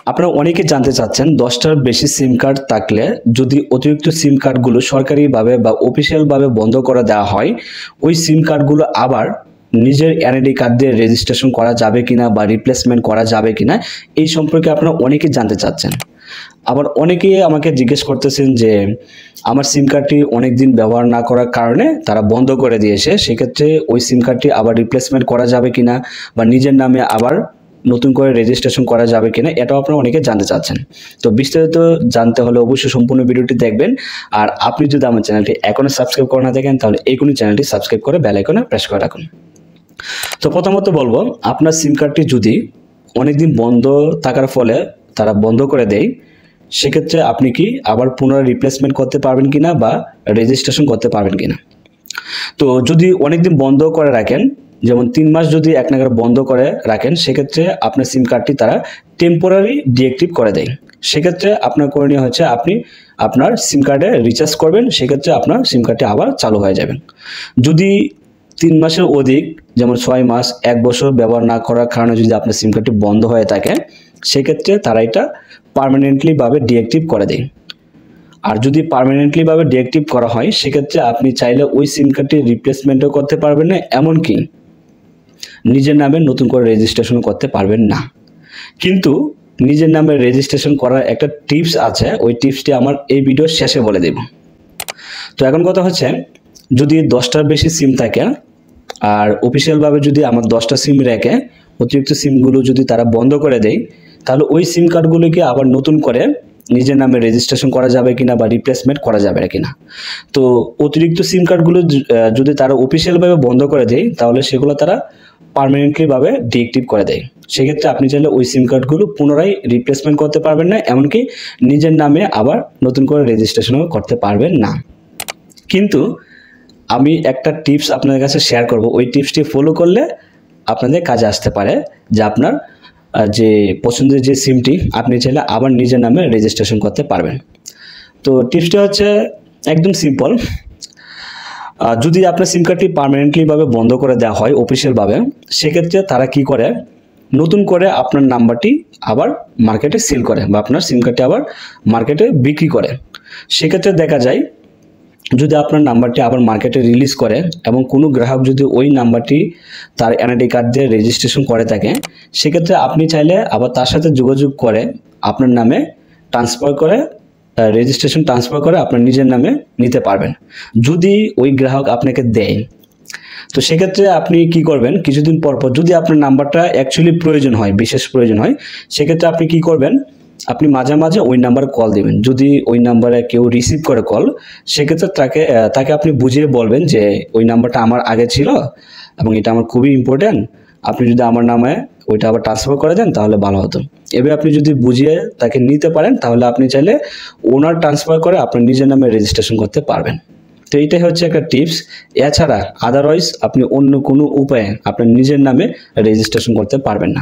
আপনারা অনেকে জানতে চাচ্ছেন 10টার বেশি সিম কার্ড থাকলে যদি অতিরিক্ত সিম কার্ডগুলো সরকারিভাবে বা অফিসিয়ালভাবে বন্ধ করে দেওয়া হয়, ওই সিম কার্ডগুলো আবার নিজের এনআইডি কার্ড দিয়ে রেজিস্ট্রেশন করা যাবে কিনা বা রিপ্লেসমেন্ট করা যাবে কিনা এই সম্পর্কে আপনারা অনেকেই জানতে চাচ্ছেন। আবার অনেকেই আমাকে জিজ্ঞেস করতেছেন যে আমার সিম কার্ডটি অনেক দিন ব্যবহার না করার কারণে তারা বন্ধ করে দিয়েছে, সেক্ষেত্রে ওই সিম কার্ডটি আবার রিপ্লেসমেন্ট করা যাবে কিনা বা নিজের নামে আবার নতুন করে রেজিস্ট্রেশন করা যাবে কিনা এটাও আপনারা অনেকে জানতে চাচ্ছেন। তো বিস্তারিত জানতে হলে অবশ্যই সম্পূর্ণ ভিডিওটি দেখবেন। আর আপনি যদি আমার চ্যানেলটি এখনো সাবস্ক্রাইব করে না থাকেন তাহলে এখনই চ্যানেলটি সাবস্ক্রাইব করে বেল আইকনে প্রেস করে রাখুন। তো প্রথমত বলবো, আপনার সিম কার্ডটি যদি অনেকদিন বন্ধ থাকার ফলে তারা বন্ধ করে দেয়, সেক্ষেত্রে আপনি কি আবার পুনরায় রিপ্লেসমেন্ট করতে পারবেন কিনা বা রেজিস্ট্রেশন করতে পারবেন কিনা। তো যদি অনেকদিন বন্ধ করে রাখেন, যেমন 3 মাস যদি এক নাগাড়ে বন্ধ করে রাখেন, সেক্ষেত্রে আপনার সিম কার্ডটি তারা টেম্পোরারি ডিঅ্যাক্টিভ করে দেয়। সেক্ষেত্রে আপনার করণীয় হচ্ছে আপনি আপনার সিম কার্ডে রিচার্জ করবেন, সেক্ষেত্রে আপনার সিম কার্ডটি আবার চালু হয়ে যাবে। যদি 3 মাসের অধিক, যেমন 6 মাস 1 বছর ব্যবহার না করার কারণে যদি আপনার সিম কার্ডটি বন্ধ হয়ে থাকে, সেক্ষেত্রে তারা এটা পার্মানেন্টলিভাবে ডিঅ্যাক্টিভ করে দেয়। আর যদি পার্মানেন্টলিভাবে ডিঅ্যাক্টিভ করা হয়, সেক্ষেত্রে আপনি চাইলে ওই সিম কার্ডটি রিপ্লেসমেন্টও করতে পারবেন না, এমনকি নিজের নামে নতুন করে রেজিস্ট্রেশন করতে পারবেন না। কিন্তু নিজের নামে রেজিস্ট্রেশন করার একটা টিপস আছে, ওই টিপসটি আমার এই ভিডিওর শেষে বলে দেব। তো এখন কথা হচ্ছে, যদি 10টার বেশি সিম থাকে আর অফিসিয়ালভাবে যদি আমার 10টা সিম রেখে অতিরিক্ত সিমগুলো যদি তারা বন্ধ করে দেয়, তাহলে ওই সিম কার্ডগুলোকে আবার নতুন করে নিজের নামে রেজিস্ট্রেশন করা যাবে কিনা বা রিপ্লেসমেন্ট করা যাবে কিনা। তো অতিরিক্ত সিম কার্ডগুলো যদি তারা অফিসিয়ালভাবে বন্ধ করে দেয়, তাহলে সেগুলো তারা পার্মানেন্টলিভাবে ডিঅ্যাক্টিভ করে দেয়। সেক্ষেত্রে আপনি চাইলে ওই সিম কার্ডগুলো পুনরায় রিপ্লেসমেন্ট করতে পারবেন না, এমনকি নিজের নামে আবার নতুন করে রেজিস্ট্রেশনও করতে পারবেন না। কিন্তু আমি একটা টিপস আপনাদের কাছে শেয়ার করব, ওই টিপসটি ফলো করলে আপনাদের কাজে আসতে পারে, যে আপনার যে পছন্দের যে সিমটি আপনি চাইলে আবার নিজের নামে রেজিস্ট্রেশন করতে পারবেন। তো টিপসটি হচ্ছে একদম সিম্পল। যদি আপনার সিম কার্ডটি পার্মানেন্টলিভাবে বন্ধ করে দেওয়া হয় অফিসিয়ালভাবে, সেক্ষেত্রে তারা কি করে, নতুন করে আপনার নাম্বারটি আবার মার্কেটে সেল করে বা আপনার সিম কার্ডটি আবার মার্কেটে বিক্রি করে। সেক্ষেত্রে দেখা যায়, যদি আপনার নাম্বারটি আবার মার্কেটে রিলিজ করে এবং কোনো গ্রাহক যদি ওই নাম্বারটি তার এনআইডি কার্ড দিয়ে রেজিস্ট্রেশন করে থাকে, সেক্ষেত্রে আপনি চাইলে আবার তার সাথে যোগাযোগ করে আপনার নামে রেজিস্ট্রেশন ট্রান্সফার করে আপনার নিজের নামে নিতে পারবেন, যদি ওই গ্রাহক আপনাকে দেয়। তো সেক্ষেত্রে আপনি কি করবেন, কিছুদিন পর পর যদি আপনার নাম্বারটা অ্যাকচুয়ালি প্রয়োজন হয়, বিশেষ প্রয়োজন হয়, সেক্ষেত্রে আপনি কি করবেন, আপনি মাঝে মাঝে ওই নাম্বারে কল দিবেন। যদি ওই নাম্বারে কেউ রিসিভ করে কল, সেক্ষেত্রে তাকে আপনি বুঝিয়ে বলবেন যে ওই নাম্বারটা আমার আগে ছিল এবং এটা আমার খুবই ইম্পর্ট্যান্ট, আপনি যদি আমার নামে ওইটা আবার ট্রান্সফার করে দেন তাহলে ভালো হতো। এবার আপনি যদি বুঝিয়ে তাকে নিতে পারেন, তাহলে আপনি চাইলে ওনার ট্রান্সফার করে আপনার নিজের নামে রেজিস্ট্রেশন করতে পারবেন। তো এইটাই হচ্ছে একটা টিপস। এছাড়া আদারওয়াইজ আপনি অন্য কোনো উপায়ে আপনার নিজের নামে রেজিস্ট্রেশন করতে পারবেন না।